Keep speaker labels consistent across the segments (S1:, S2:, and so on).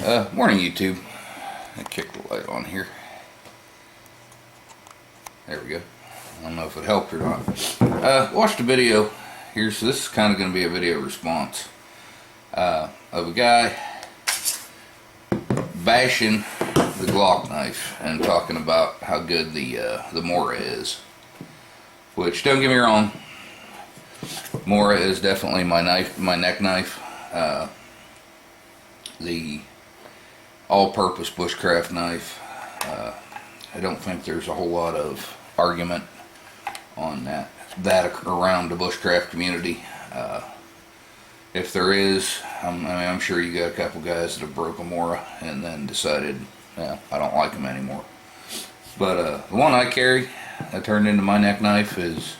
S1: Morning YouTube. I kicked the light on here. There we go. I don't know if it helped or not. Watched a video here, so this is kind of going to be a video response of a guy bashing the Glock knife and talking about how good the Mora is. Which, don't get me wrong, Mora is definitely my neck knife. The all-purpose Bushcraft knife. I don't think there's a whole lot of argument on that around the Bushcraft community. If there is, I'm sure you got a couple guys that have broke a Mora and then decided, yeah, I don't like them anymore. But the one I carry that turned into my neck knife is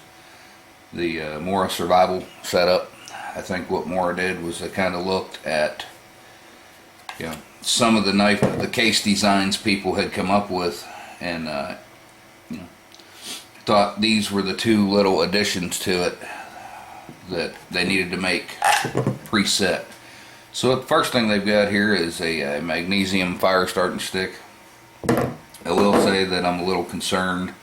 S1: the Mora survival setup. I think what Mora did was they kind of looked at, you know, some of the case designs people had come up with, and you know, thought these were the two little additions to it that they needed to make preset. So the first thing they've got here is a magnesium fire starting stick. I will say that I'm a little concerned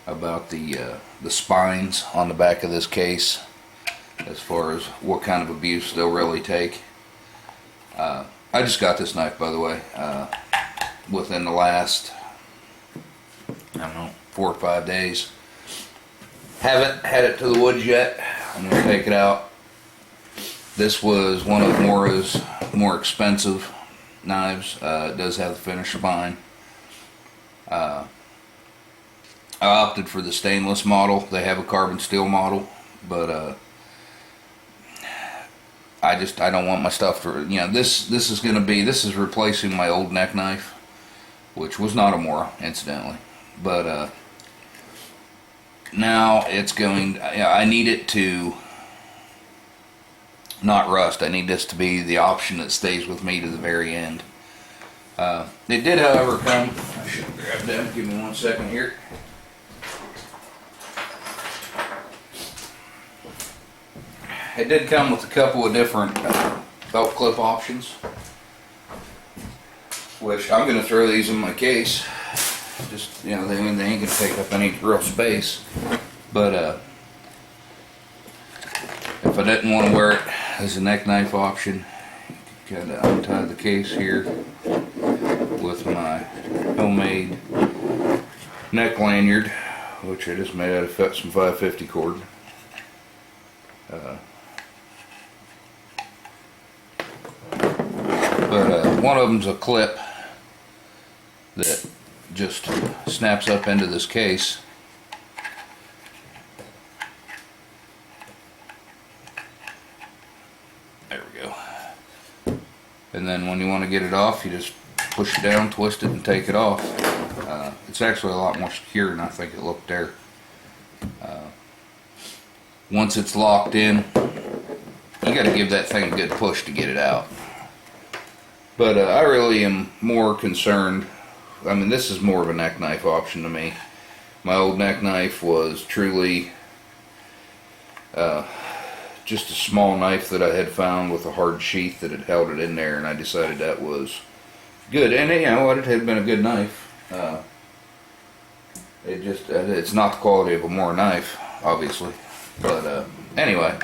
S1: about the spines on the back of this case, as far as what kind of abuse they'll really take. I just got this knife, by the way, within the last, I don't know, 4 or 5 days. Haven't had it to the woods yet. I'm going to take it out. This was one of Mora's more expensive knives. It does have the finished spine. I opted for the stainless model. They have a carbon steel model, but I don't want my stuff to, you know, this is replacing my old neck knife, which was not a Mora, incidentally, but now it's going, I need it to not rust. I need this to be the option that stays with me to the very end. It did, however, come, I should grab them, give me 1 second here. It did come with a couple of different belt clip options, which I'm going to throw these in my case. Just, you know, they ain't going to take up any real space. But if I didn't want to wear it as a neck knife option, kind of untie the case here with my homemade neck lanyard, which I just made out of some 550 cord. But one of them's a clip that just snaps up into this case. There we go. And then when you want to get it off, you just push it down, twist it, and take it off. It's actually a lot more secure than I think it looked there. Once it's locked in, you got to give that thing a good push to get it out. But I really am more concerned, I mean, this is more of a neck knife option to me. My old neck knife was truly just a small knife that I had found with a hard sheath that had held it in there, and I decided that was good. And you know what, it had been a good knife. It's not the quality of a Mora knife, obviously. But anyway,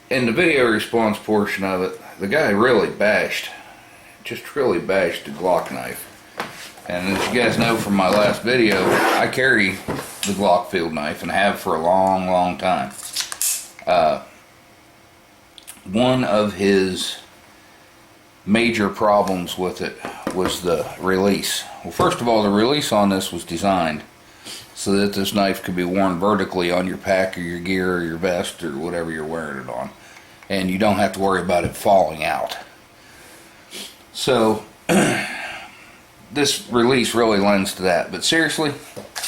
S1: in the video response portion of it, the guy really bashed the Glock knife. And as you guys know from my last video, I carry the Glock field knife and have for a long time. One of his major problems with it was the release. Well, first of all, the release on this was designed so that this knife could be worn vertically on your pack or your gear or your vest or whatever you're wearing it on, and you don't have to worry about it falling out. So this release really lends to that. But seriously,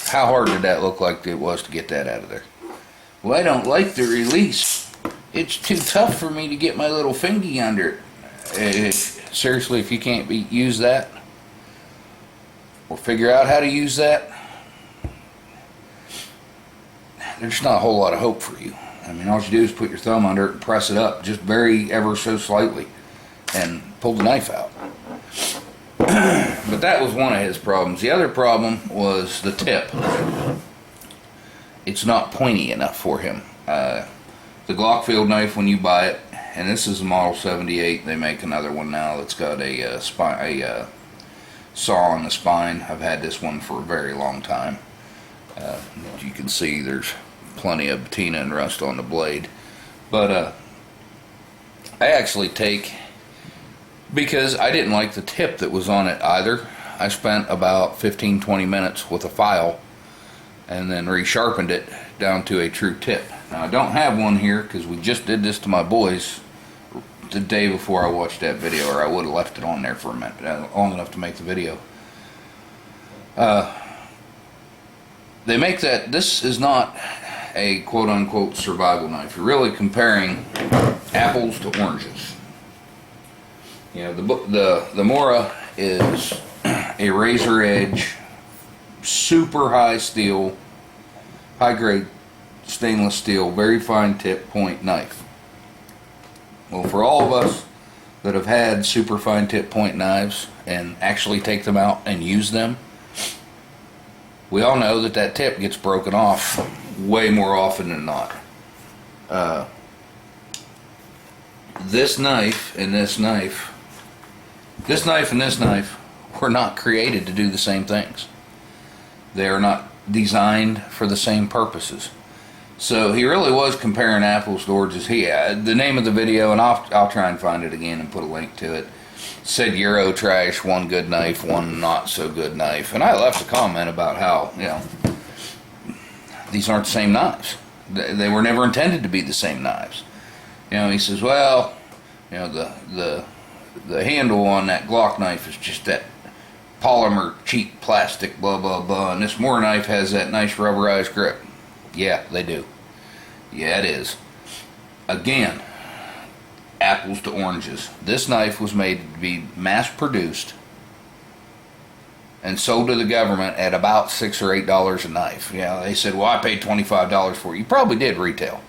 S1: how hard did that look like it was to get that out of there? Well, I don't like the release. It's too tough for me to get my little fingy under it. Seriously, if you can't use that or figure out how to use that, there's not a whole lot of hope for you. I mean, all you do is put your thumb under it and press it up, just very ever so slightly. and pulled the knife out. But that was one of his problems. The other problem was the tip. It's not pointy enough for him. The Glock field knife, when you buy it, and this is a model 78, they make another one now that's got a saw on the spine. I've had this one for a very long time. You can see there's plenty of patina and rust on the blade. But I actually take, because I didn't like the tip that was on it either, I spent about 15-20 minutes with a file and then resharpened it down to a true tip. Now I don't have one here because we just did this to my boys the day before I watched that video, or I would have left it on there for a minute, long enough to make the video. They make that, this is not a quote-unquote survival knife. You're really comparing apples to oranges. You know, the Mora is a razor edge, super high steel, high grade stainless steel, very fine tip point knife. Well, for all of us that have had super fine tip point knives and actually take them out and use them, we all know that that tip gets broken off way more often than not. This knife and this knife, this knife and this knife were not created to do the same things. They are not designed for the same purposes. So he really was comparing apples to oranges. The name of the video, and I'll try and find it again and put a link to it, said EuroTrash, one good knife, one not so good knife. And I left a comment about how, you know, these aren't the same knives. They were never intended to be the same knives. You know, he says, well, you know, the handle on that Glock knife is just that polymer, cheap plastic, blah, blah, blah. And this Mora knife has that nice rubberized grip. Yeah, they do. Yeah, it is. Again, apples to oranges. This knife was made to be mass produced and sold to the government at about $6 or $8 a knife. Yeah, they said, well, I paid $25 for it. You probably did retail.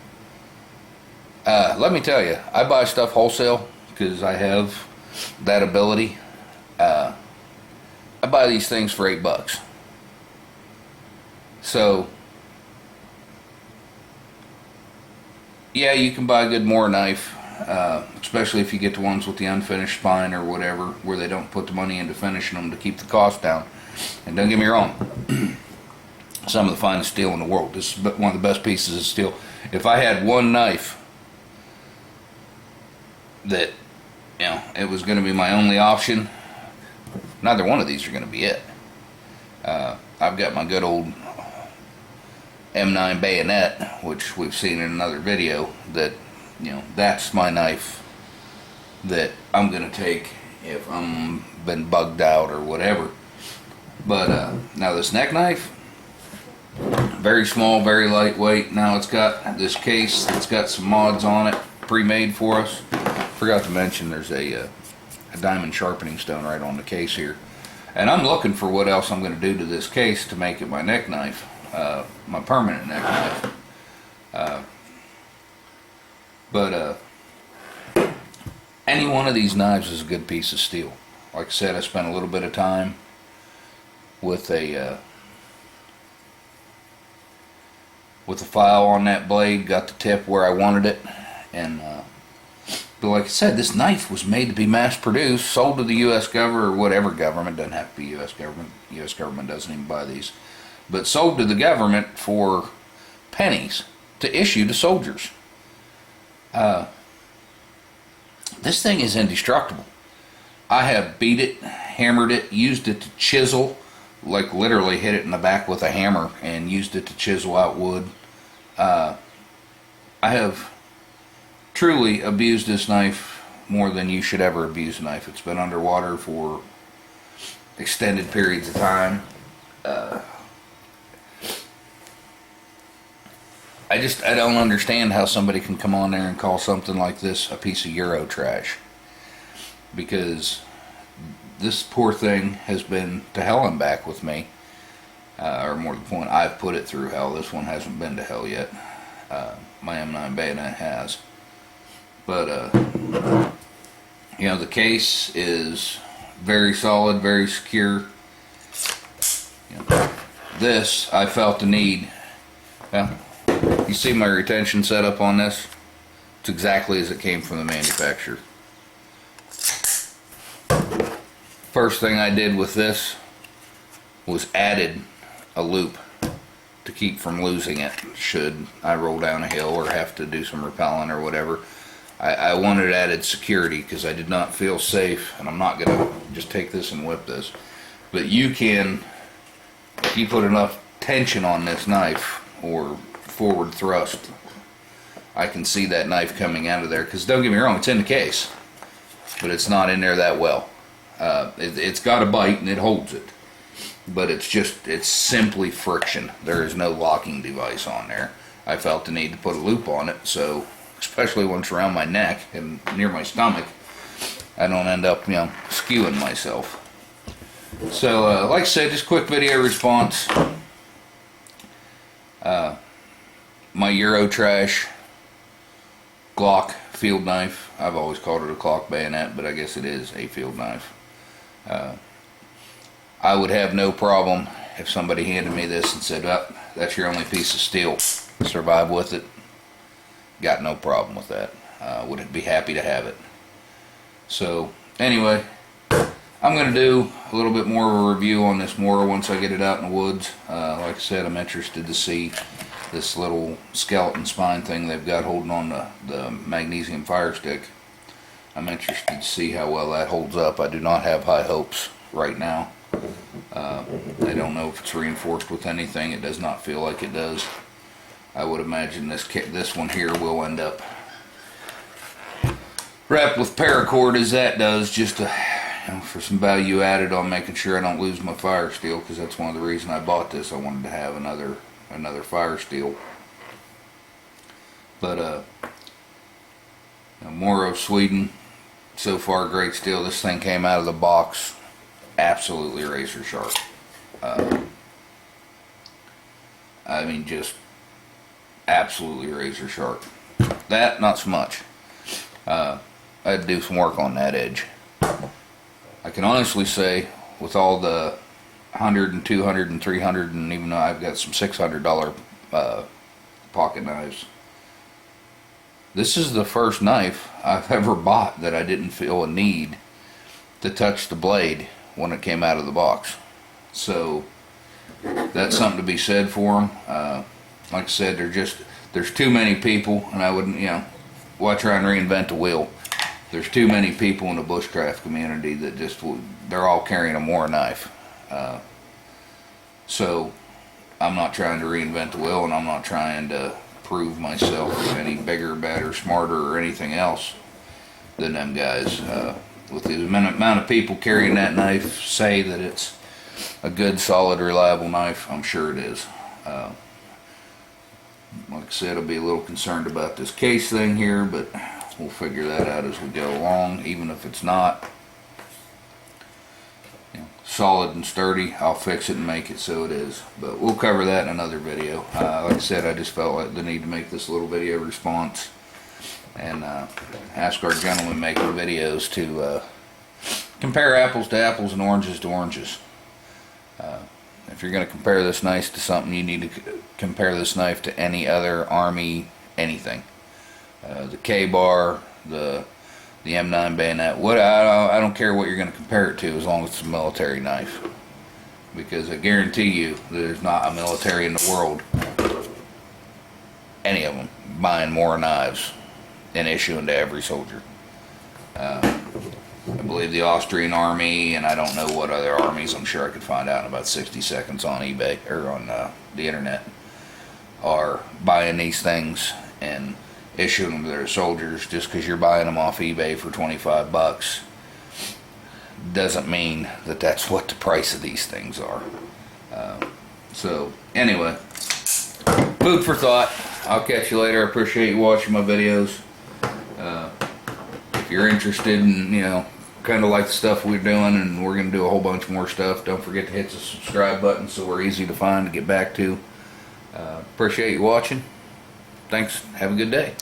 S1: Let me tell you, I buy stuff wholesale because I have that ability. I buy these things for $8. So, yeah, you can buy a good Mora knife, especially if you get the ones with the unfinished spine or whatever, where they don't put the money into finishing them to keep the cost down. And don't get me wrong, some of the finest steel in the world. This is one of the best pieces of steel. If I had one knife that, you know, it was going to be my only option, neither one of these are going to be it. I've got my good old M9 bayonet, which we've seen in another video, that, you know, that's my knife that I'm going to take if I'm been bugged out or whatever. But now this neck knife, very small, very lightweight. Now it's got this case that's got some mods on it, pre-made for us. Forgot to mention there's a diamond sharpening stone right on the case here. And I'm looking for what else I'm going to do to this case to make it my neck knife, my permanent neck knife. But any one of these knives is a good piece of steel. Like I said, I spent a little bit of time with a file on that blade, got the tip where I wanted it, and but like I said, this knife was made to be mass produced, sold to the U.S. government, or whatever government, doesn't have to be U.S. government, U.S. government doesn't even buy these, but sold to the government for pennies to issue to soldiers. This thing is indestructible. I have beat it, hammered it, used it to chisel, like literally hit it in the back with a hammer and used it to chisel out wood. I have truly abused this knife more than you should ever abuse a knife. It's been underwater for extended periods of time. I don't understand how somebody can come on there and call something like this a piece of EuroTrash, because this poor thing has been to hell and back with me, or more to the point, I've put it through hell. This one hasn't been to hell yet. My M9 bayonet has. But You know, the case is very solid, very secure. You know, this, I felt the need. Well, you see my retention setup on this? It's exactly as it came from the manufacturer. First thing I did with this was added a loop to keep from losing it should I roll down a hill or have to do some rappelling or whatever. I wanted added security because I did not feel safe, and I'm not going to just take this and whip this. But you can, if you put enough tension on this knife or forward thrust, I can see that knife coming out of there. Because don't get me wrong, it's in the case, but it's not in there that well. It's got a bite and it holds it, but it's simply friction. There is no locking device on there. I felt the need to put a loop on it, so especially when it's around my neck and near my stomach, I don't end up, you know, skewing myself. So like I said, just quick video response. My EuroTrash Glock field knife. I've always called it a clock bayonet, but I guess it is a field knife. I would have no problem if somebody handed me this and said, oh, that's your only piece of steel. Survive with it. Got no problem with that. Would be happy to have it. So anyway, I'm going to do a little bit more of a review on this Mora once I get it out in the woods. Like I said, I'm interested to see this little skeleton spine thing they've got holding on the magnesium fire stick. I'm interested to see how well that holds up. I do not have high hopes right now. I don't know if it's reinforced with anything. It does not feel like it does. I would imagine this one here will end up wrapped with paracord as that does, just to, you know, for some value added on making sure I don't lose my fire steel, because that's one of the reasons I bought this. I wanted to have another fire steel. But Mora of Sweden, so far great steel. This thing came out of the box absolutely razor sharp. I mean, just absolutely razor sharp. That, not so much. I had to do some work on that edge. I can honestly say, with all the $100 and $200 and $300, and even though I've got some $600 pocket knives, this is the first knife I've ever bought that I didn't feel a need to touch the blade when it came out of the box. So that's something to be said for them. Like I said, there's too many people, and I wouldn't, you know, why try and reinvent the wheel? There's too many people in the bushcraft community that they're all carrying a Mora knife. So I'm not trying to reinvent the wheel, and I'm not trying to prove myself any bigger, better, smarter, or anything else than them guys. With the amount of people carrying that knife say that it's a good, solid, reliable knife, I'm sure it is. Like I said, I'll be a little concerned about this case thing here, but we'll figure that out as we go along. Even if it's not, you know, solid and sturdy, I'll fix it and make it so it is. But we'll cover that in another video. Like I said, I just felt like the need to make this little video response and ask our gentlemen making videos to compare apples to apples and oranges to oranges. If you're going to compare this knife to something, you need to compare this knife to any other Army anything. The K-bar, the M9 bayonet. I don't care what you're going to compare it to, as long as it's a military knife. Because I guarantee you, there's not a military in the world, any of them, buying more knives and issuing to every soldier. I believe the Austrian army, and I don't know what other armies, I'm sure I could find out in about 60 seconds on eBay, or on the internet, are buying these things and issuing them to their soldiers. Just because you're buying them off eBay for 25 bucks doesn't mean that that's what the price of these things are. So anyway, food for thought. I'll catch you later. I appreciate you watching my videos. If you're interested in, you know, kind of like the stuff we're doing, and we're going to do a whole bunch more stuff, don't forget to hit the subscribe button so we're easy to find to get back to. Appreciate you watching. Thanks. Have a good day.